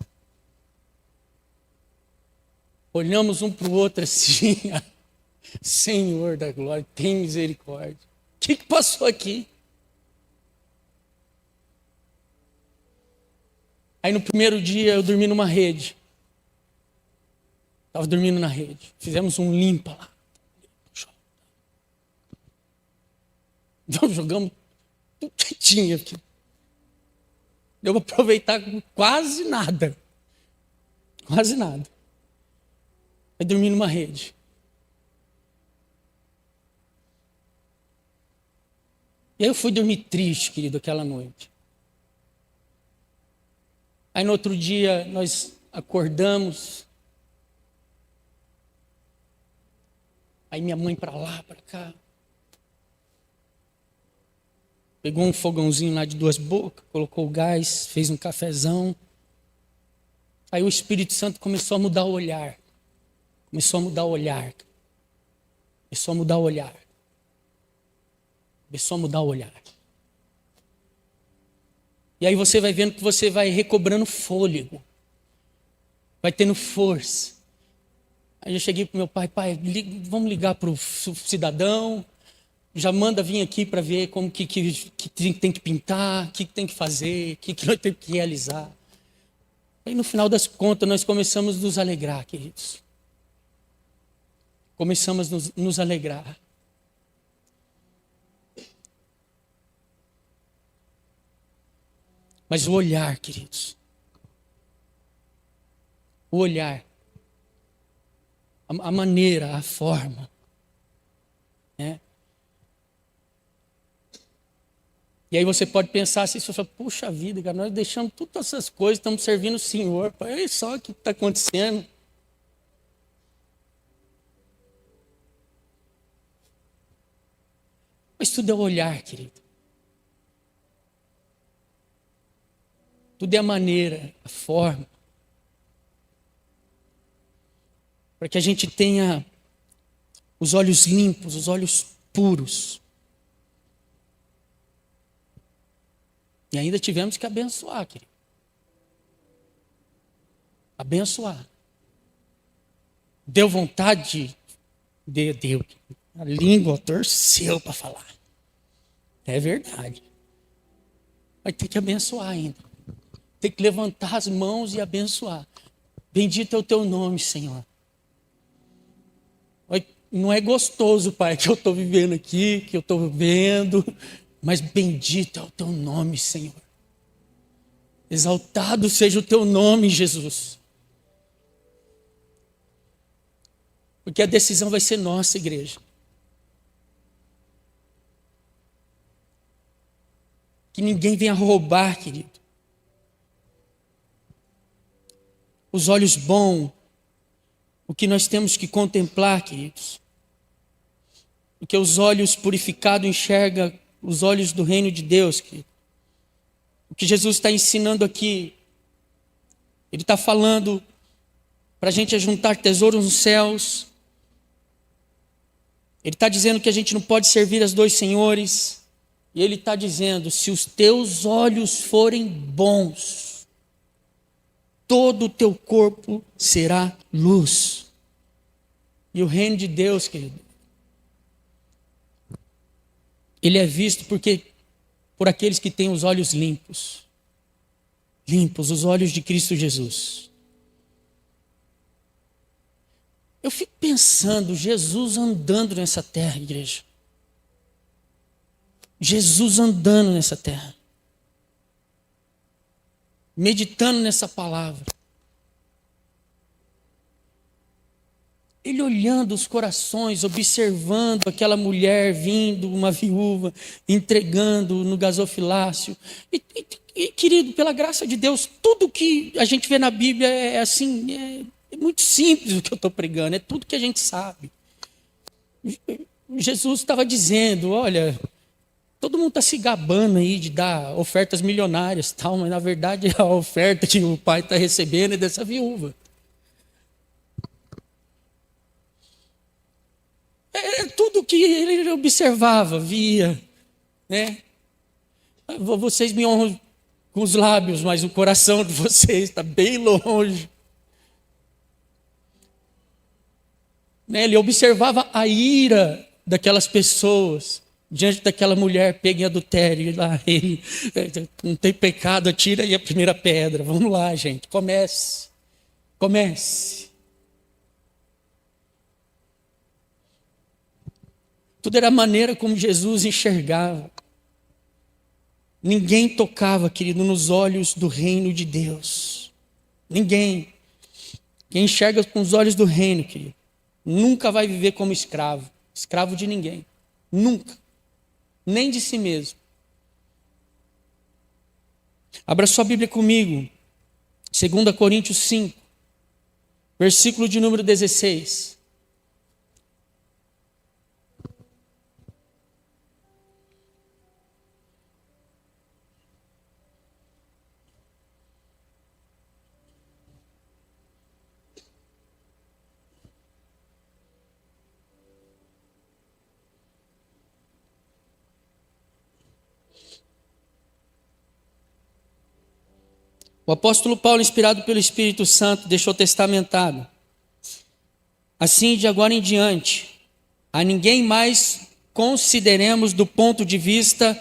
Speaker 1: olhamos um para o outro assim, Senhor da glória, tem misericórdia. O que passou aqui? Aí no primeiro dia eu dormi numa rede. Estava dormindo na rede. Fizemos um limpa lá. Então jogamos tudo que tinha aqui. Deu para aproveitar quase nada. Quase nada. Aí dormi numa rede. E aí eu fui dormir triste, querido, aquela noite. Aí no outro dia nós acordamos. Aí minha mãe para lá, para cá. Pegou um fogãozinho lá de 2 bocas, colocou o gás, fez um cafezão. Aí o Espírito Santo começou a mudar o olhar. Começou a mudar o olhar. Começou a mudar o olhar. Começou a mudar o olhar. E aí você vai vendo que você vai recobrando fôlego. Vai tendo força. Aí eu cheguei para o meu pai, vamos ligar para o cidadão. Já manda vir aqui para ver como que tem que pintar, o que tem que fazer, o que nós temos que realizar. Aí no final das contas nós começamos a nos alegrar, queridos. Começamos a nos alegrar. Mas o olhar, queridos. O olhar. A maneira, a forma. Né? E aí você pode pensar assim, você fala, puxa vida, cara, nós deixamos todas essas coisas, estamos servindo o Senhor. Olha só o que está acontecendo. Mas tudo é o olhar, querido. Tudo é a maneira, a forma. Para que a gente tenha os olhos limpos, os olhos puros. E ainda tivemos que abençoar, querido. Abençoar. Deu vontade de Deus. A língua torceu para falar. É verdade. Mas tem que abençoar ainda. Tem que levantar as mãos e abençoar. Bendito é o teu nome, Senhor. Não é gostoso, Pai, que eu estou vivendo aqui, que eu estou vendo, mas bendito é o teu nome, Senhor. Exaltado seja o teu nome, Jesus. Porque a decisão vai ser nossa, igreja. Que ninguém venha roubar, querido. Os olhos bons, o que nós temos que contemplar, queridos. Porque os olhos purificados enxergam os olhos do reino de Deus, querido. O que Jesus está ensinando aqui, Ele está falando para a gente juntar tesouros nos céus. Ele está dizendo que a gente não pode servir aos 2 senhores. E Ele está dizendo, se os teus olhos forem bons, todo o teu corpo será luz. E o reino de Deus, querido, ele é visto por aqueles que têm os olhos limpos. Limpos, os olhos de Cristo Jesus. Eu fico pensando, Jesus andando nessa terra, igreja. Jesus andando nessa terra. Meditando nessa palavra. Ele olhando os corações, observando aquela mulher vindo, uma viúva, entregando no gasofilácio. E, querido, pela graça de Deus, tudo que a gente vê na Bíblia é assim, é muito simples o que eu estou pregando, é tudo que a gente sabe. Jesus estava dizendo, olha, todo mundo está se gabando aí de dar ofertas milionárias, tal, mas na verdade a oferta que o pai está recebendo é dessa viúva. É tudo que ele observava, via, né? Vocês me honram com os lábios, mas o coração de vocês está bem longe. Né? Ele observava a ira daquelas pessoas, diante daquela mulher pega em adultério, e lá ele não tem pecado, atira aí a primeira pedra. Vamos lá, gente, comece. Tudo era a maneira como Jesus enxergava. Ninguém tocava, querido, nos olhos do reino de Deus. Ninguém. Quem enxerga com os olhos do reino, querido, nunca vai viver como escravo. Escravo de ninguém. Nunca. Nem de si mesmo. Abra sua Bíblia comigo. 2 Coríntios 5. Versículo de número 16. O apóstolo Paulo, inspirado pelo Espírito Santo, deixou testamentado: assim, de agora em diante, a ninguém mais consideremos do ponto de vista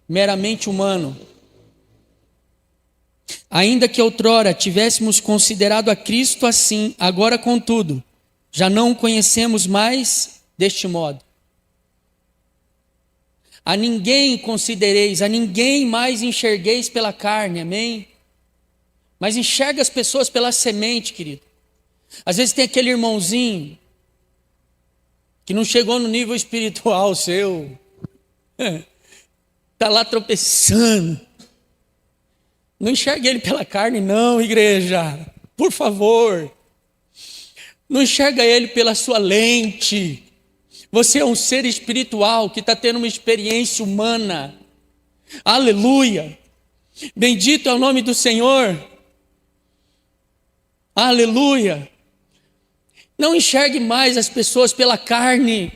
Speaker 1: meramente humano. Ainda que outrora tivéssemos considerado a Cristo assim, agora, contudo, já não o conhecemos mais deste modo. A ninguém considereis, a ninguém mais enxergueis pela carne, amém? Mas enxerga as pessoas pela semente, querido. Às vezes tem aquele irmãozinho que não chegou no nível espiritual seu. Está lá tropeçando. Não enxerga ele pela carne, não, igreja. Por favor. Não enxerga ele pela sua lente. Você é um ser espiritual que está tendo uma experiência humana. Aleluia. Bendito é o nome do Senhor. Aleluia. Não enxergue mais as pessoas pela carne.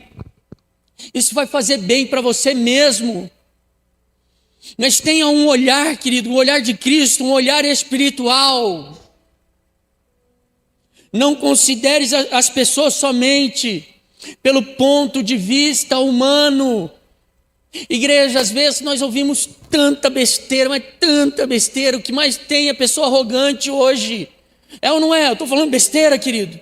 Speaker 1: Isso vai fazer bem para você mesmo. Mas tenha um olhar, querido, um olhar de Cristo, um olhar espiritual. Não considere as pessoas somente pelo ponto de vista humano. Igreja, às vezes nós ouvimos tanta besteira, mas tanta besteira. O que mais tem é pessoa arrogante hoje. É ou não é? Eu estou falando besteira, querido.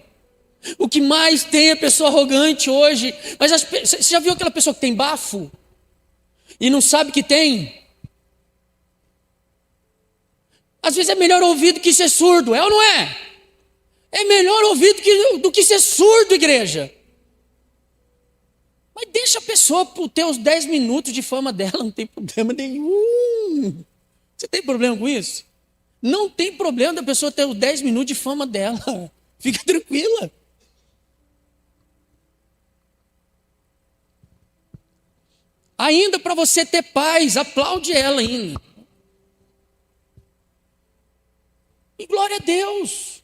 Speaker 1: O que mais tem é pessoa arrogante hoje. Mas você já viu aquela pessoa que tem bafo? E não sabe que tem? Às vezes é melhor ouvir do que ser surdo, é ou não é? É melhor ouvir do que ser surdo, igreja. Mas deixa a pessoa ter os 10 minutos de fama dela, não tem problema nenhum. Você tem problema com isso? Não tem problema da pessoa ter os 10 minutos de fama dela. Fica tranquila. Ainda para você ter paz, aplaude ela ainda. E glória a Deus.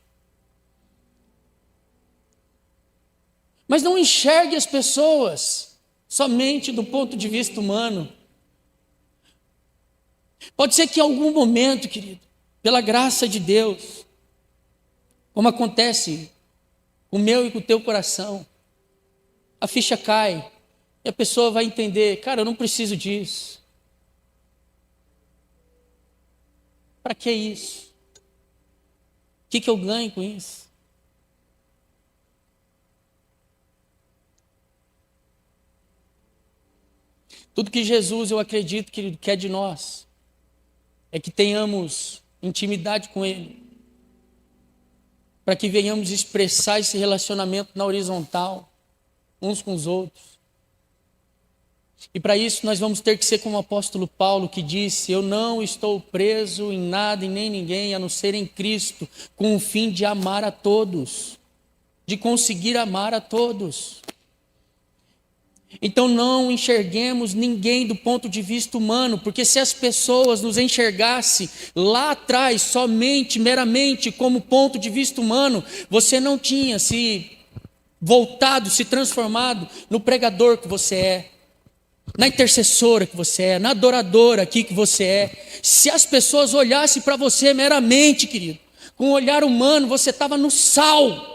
Speaker 1: Mas não enxergue as pessoas somente do ponto de vista humano. Pode ser que em algum momento, querido, pela graça de Deus, como acontece com o meu e com o teu coração, a ficha cai e a pessoa vai entender: cara, eu não preciso disso. Para que isso? O que eu ganho com isso? Tudo que Jesus, eu acredito, querido, quer de nós é que tenhamos intimidade com Ele, para que venhamos expressar esse relacionamento na horizontal, uns com os outros. E para isso nós vamos ter que ser como o apóstolo Paulo, que disse: eu não estou preso em nada e nem ninguém, a não ser em Cristo, com o fim de amar a todos, de conseguir amar a todos. Então não enxerguemos ninguém do ponto de vista humano, porque se as pessoas nos enxergassem lá atrás somente, meramente como ponto de vista humano, você não tinha se voltado, se transformado no pregador que você é, na intercessora que você é, na adoradora aqui que você é. Se as pessoas olhassem para você meramente, querido, com um olhar humano, você estava no sal.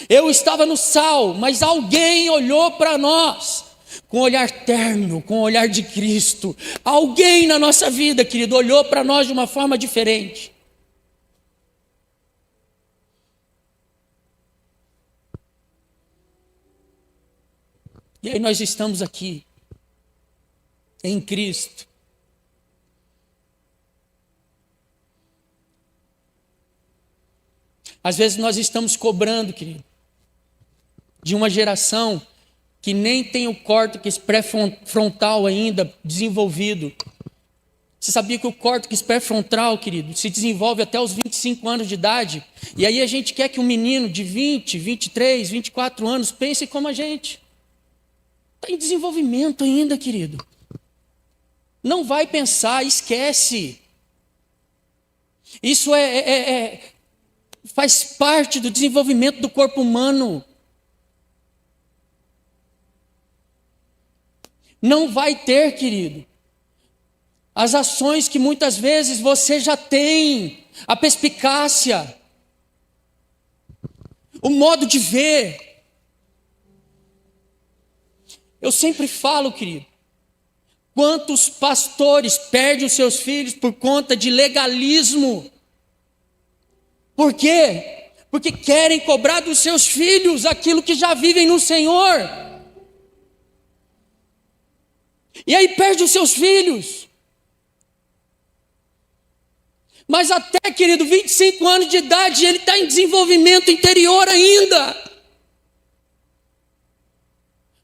Speaker 1: Eu estava no sal, mas alguém olhou para nós, com olhar terno, com o olhar de Cristo. Alguém na nossa vida, querido, olhou para nós de uma forma diferente. E aí nós estamos aqui, em Cristo. Às vezes nós estamos cobrando, querido, de uma geração que nem tem o córtex pré-frontal ainda desenvolvido. Você sabia que o córtex pré-frontal, querido, se desenvolve até os 25 anos de idade? E aí a gente quer que um menino de 20, 23, 24 anos pense como a gente. Está em desenvolvimento ainda, querido. Não vai pensar, esquece. Isso faz parte do desenvolvimento do corpo humano. Não vai ter, querido, as ações que muitas vezes você já tem, a perspicácia, o modo de ver. Eu sempre falo, querido, quantos pastores perdem os seus filhos por conta de legalismo? Por quê? Porque querem cobrar dos seus filhos aquilo que já vivem no Senhor. E aí perde os seus filhos. Mas até, querido, 25 anos de idade, ele está em desenvolvimento interior ainda.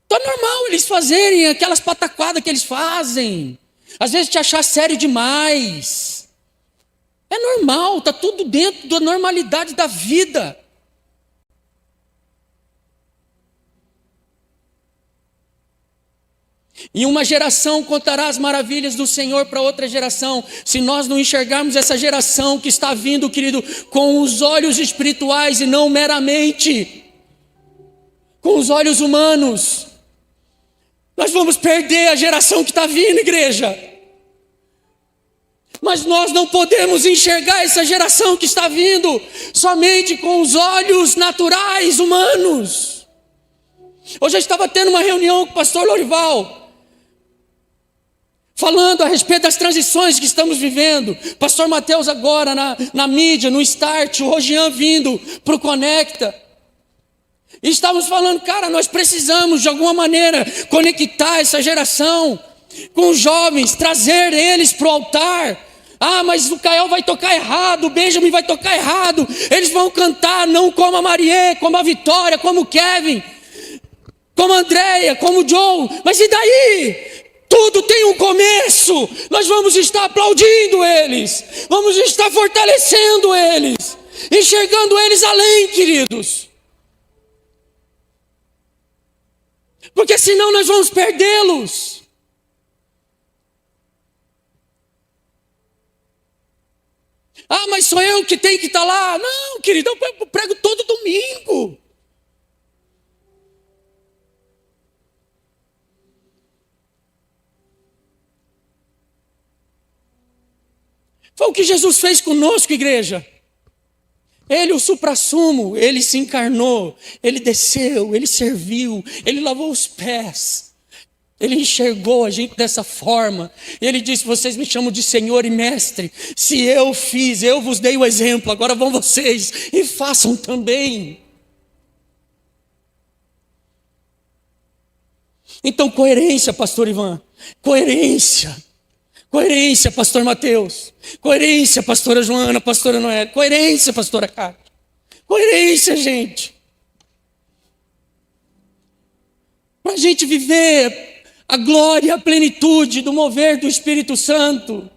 Speaker 1: Então é normal eles fazerem aquelas pataquadas que eles fazem. Às vezes te achar sério demais. É normal, está tudo dentro da normalidade da vida. E uma geração contará as maravilhas do Senhor para outra geração. Se nós não enxergarmos essa geração que está vindo, querido, com os olhos espirituais e não meramente com os olhos humanos, nós vamos perder a geração que está vindo, igreja. Mas nós não podemos enxergar essa geração que está vindo somente com os olhos naturais, humanos. Hoje eu estava tendo uma reunião com o pastor Lorival, falando a respeito das transições que estamos vivendo. Pastor Mateus agora na mídia, no Start, o Rogian vindo para o Conecta. E estávamos falando, cara, nós precisamos de alguma maneira conectar essa geração com os jovens, trazer eles para o altar. Ah, mas o Cael vai tocar errado, o Benjamin vai tocar errado. Eles vão cantar não como a Marie, como a Vitória, como o Kevin, como a Andréia, como o Joe. Mas e daí? Tudo tem um começo. Nós vamos estar aplaudindo eles, vamos estar fortalecendo eles, enxergando eles além, queridos. Porque senão nós vamos perdê-los. Ah, mas sou eu que tenho que estar lá. Não, querido, eu prego todo domingo. Foi o que Jesus fez conosco, igreja. Ele, o suprassumo, ele se encarnou, ele desceu, ele serviu, ele lavou os pés. Ele enxergou a gente dessa forma. Ele disse, vocês me chamam de Senhor e Mestre. Se eu fiz, eu vos dei o exemplo, agora vão vocês e façam também. Então, coerência, pastor Ivan. Coerência. Coerência, pastor Mateus. Coerência, pastora Joana, pastora Noé. Coerência, pastora Cátia. Coerência, gente. Para a gente viver a glória e a plenitude do mover do Espírito Santo.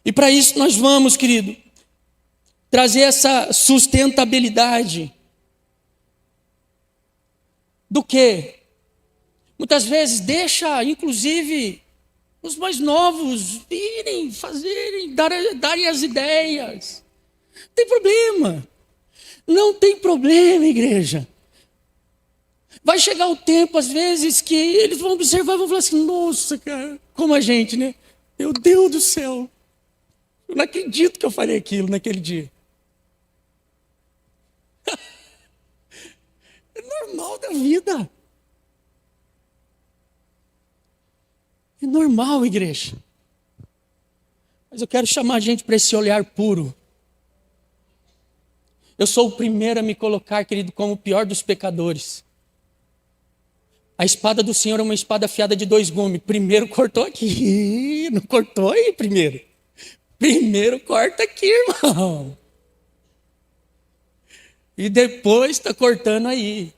Speaker 1: E para isso nós vamos, querido, trazer essa sustentabilidade. Do quê? Muitas vezes deixa, inclusive, os mais novos irem, fazerem, darem as ideias. Não tem problema. Não tem problema, igreja. Vai chegar o tempo, às vezes, que eles vão observar e vão falar assim, nossa, cara, como a gente, né? Meu Deus do céu. Eu não acredito que eu falei aquilo naquele dia. É normal da vida. É normal, igreja. Mas eu quero chamar a gente para esse olhar puro. Eu sou o primeiro a me colocar, querido, como o pior dos pecadores. A espada do Senhor é uma espada afiada de 2 gumes. Primeiro cortou aqui. Não cortou aí primeiro. Primeiro corta aqui, irmão. E depois está cortando aí.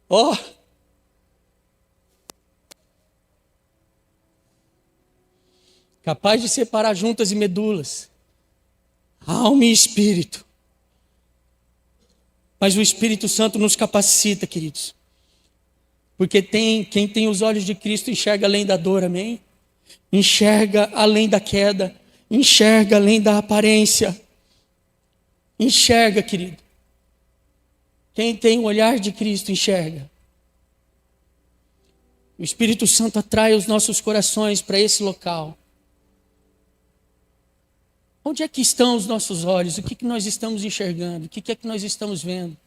Speaker 1: Ó. Capaz de separar juntas e medulas. Alma e espírito. Mas o Espírito Santo nos capacita, queridos. Porque quem tem os olhos de Cristo enxerga além da dor, amém? Enxerga além da queda. Enxerga além da aparência. Enxerga, querido. Quem tem o olhar de Cristo enxerga. O Espírito Santo atrai os nossos corações para esse local. Onde é que estão os nossos olhos? O que nós estamos enxergando? O que é que nós estamos vendo?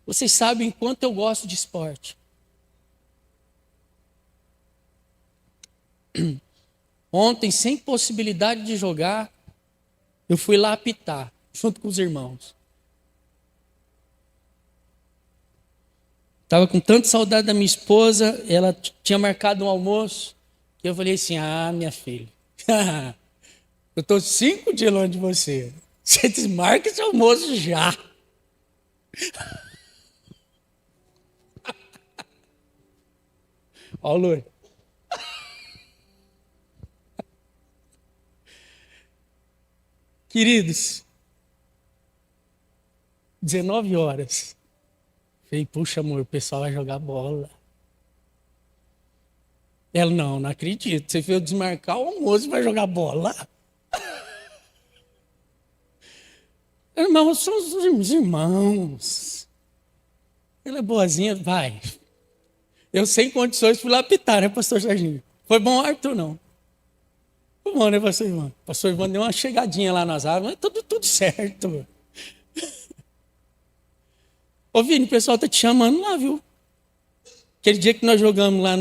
Speaker 1: Vocês sabem o quanto eu gosto de esporte. Ontem, sem possibilidade de jogar, eu fui lá apitar, junto com os irmãos. Estava com tanta saudade da minha esposa, ela tinha marcado um almoço, que eu falei assim, minha filha, eu estou 5 dias longe de você. Você desmarca esse almoço já. Ó, Lúcio. Queridos, 19 horas. Falei, puxa, amor, o pessoal vai jogar bola. Ela, não acredito. Você veio desmarcar o almoço e vai jogar bola? Irmãos, são os irmãos. Ela é boazinha, vai. Eu sem condições fui lá apitar, né, pastor Serginho? Foi bom, Arthur, não? Foi bom, né, pastor Ivan? Pastor Ivan deu uma chegadinha lá nas águas, mas tudo certo. Ô, Vini, o pessoal tá te chamando lá, viu? Aquele dia que nós jogamos lá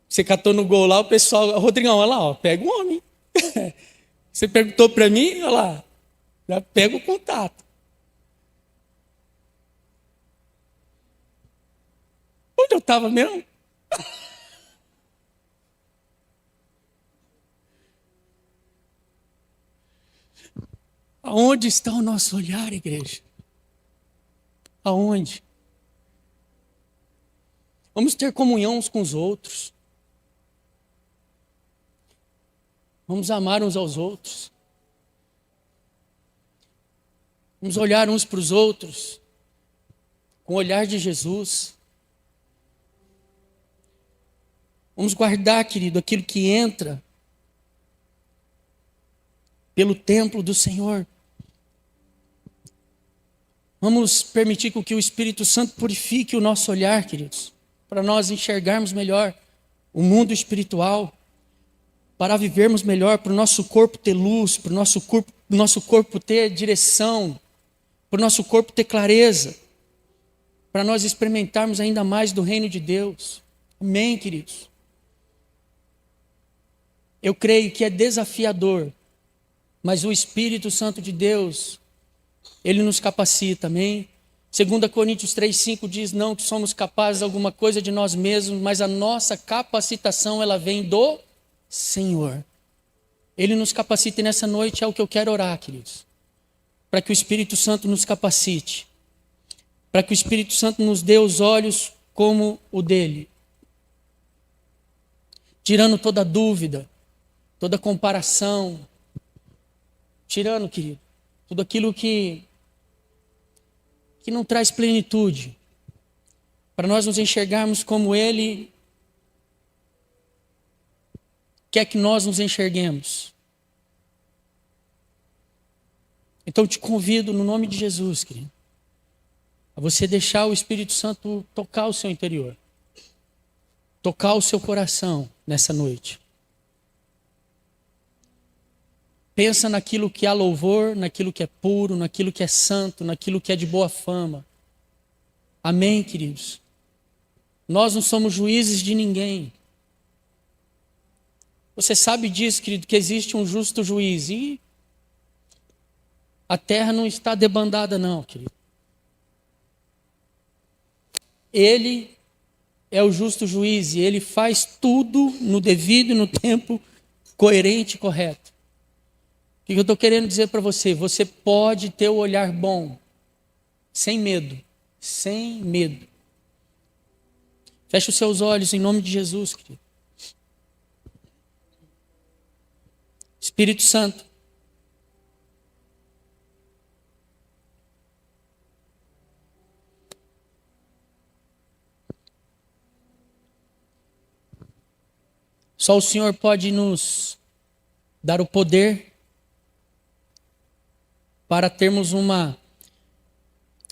Speaker 1: você catou no gol lá, o pessoal... Rodrigão, olha lá, ó, pega o homem. Você perguntou para mim, olha lá. Já pega o contato. Onde eu estava mesmo? Aonde está o nosso olhar, igreja? Aonde? Vamos ter comunhão uns com os outros. Vamos amar uns aos outros. Vamos olhar uns para os outros com o olhar de Jesus. Vamos guardar, querido, aquilo que entra pelo templo do Senhor. Vamos permitir que o Espírito Santo purifique o nosso olhar, queridos, para nós enxergarmos melhor o mundo espiritual, para vivermos melhor, para o nosso corpo ter luz, para o nosso corpo ter direção, para o nosso corpo ter clareza, para nós experimentarmos ainda mais do reino de Deus. Amém, queridos? Eu creio que é desafiador, mas o Espírito Santo de Deus, Ele nos capacita, amém? 2 Coríntios 3,5 diz, não que somos capazes de alguma coisa de nós mesmos, mas a nossa capacitação, ela vem do Senhor. Ele nos capacita e nessa noite é o que eu quero orar, queridos. Para que o Espírito Santo nos capacite. Para que o Espírito Santo nos dê os olhos como o dele. Tirando toda dúvida, toda comparação. Tirando, querido, tudo aquilo que não traz plenitude. Para nós nos enxergarmos como Ele quer que nós nos enxerguemos. Então eu te convido no nome de Jesus, querido, a você deixar o Espírito Santo tocar o seu interior. Tocar o seu coração nessa noite. Pensa naquilo que há louvor, naquilo que é puro, naquilo que é santo, naquilo que é de boa fama. Amém, queridos? Nós não somos juízes de ninguém. Você sabe disso, querido, que existe um justo juiz. E a terra não está debandada, não, querido. Ele é o justo juiz e ele faz tudo no devido e no tempo coerente e correto. O que eu estou querendo dizer para você? Você pode ter o olhar bom, sem medo, sem medo. Feche os seus olhos em nome de Jesus, querido. Espírito Santo, só o Senhor pode nos dar o poder para termos uma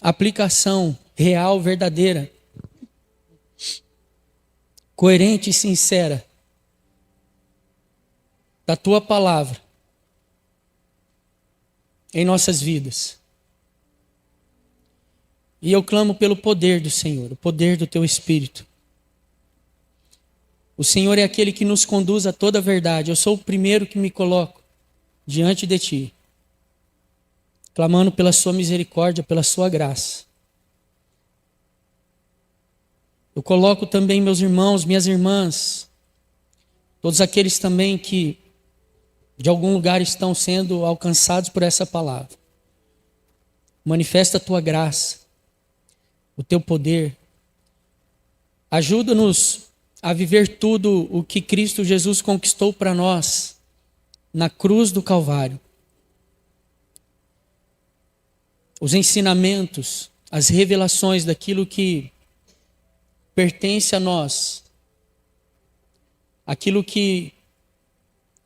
Speaker 1: aplicação real, verdadeira, coerente e sincera da Tua palavra em nossas vidas. E eu clamo pelo poder do Senhor, o poder do Teu Espírito. O Senhor é aquele que nos conduz a toda a verdade. Eu sou o primeiro que me coloco diante de Ti, clamando pela Sua misericórdia, pela Sua graça. Eu coloco também meus irmãos, minhas irmãs, todos aqueles também que de algum lugar estão sendo alcançados por essa palavra. Manifesta a Tua graça, o Teu poder. Ajuda-nos a viver tudo o que Cristo Jesus conquistou para nós na cruz do Calvário. Os ensinamentos, as revelações daquilo que pertence a nós, aquilo que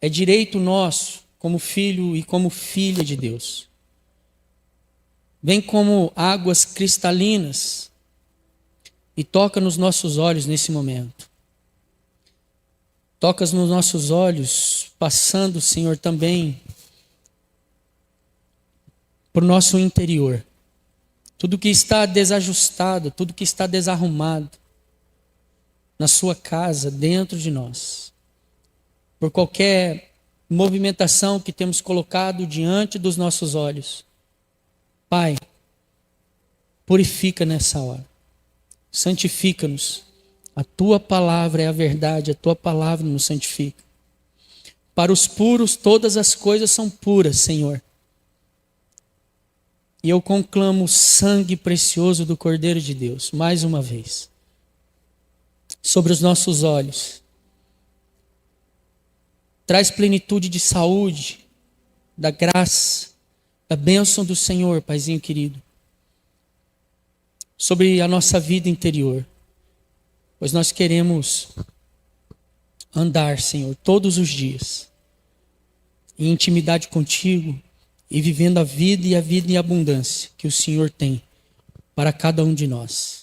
Speaker 1: é direito nosso como filho e como filha de Deus. Vem como águas cristalinas e toca nos nossos olhos nesse momento. Toca nos nossos olhos, passando, Senhor, também para o nosso interior. Tudo que está desajustado, tudo que está desarrumado na sua casa, dentro de nós. Por qualquer movimentação que temos colocado diante dos nossos olhos. Pai, purifica nessa hora. Santifica-nos. A Tua palavra é a verdade, a Tua palavra nos santifica. Para os puros, todas as coisas são puras, Senhor. E eu conclamo o sangue precioso do Cordeiro de Deus, mais uma vez, sobre os nossos olhos. Traz plenitude de saúde, da graça, da bênção do Senhor, Paizinho querido, sobre a nossa vida interior. Pois nós queremos andar, Senhor, todos os dias, em intimidade contigo e vivendo a vida em abundância que o Senhor tem para cada um de nós.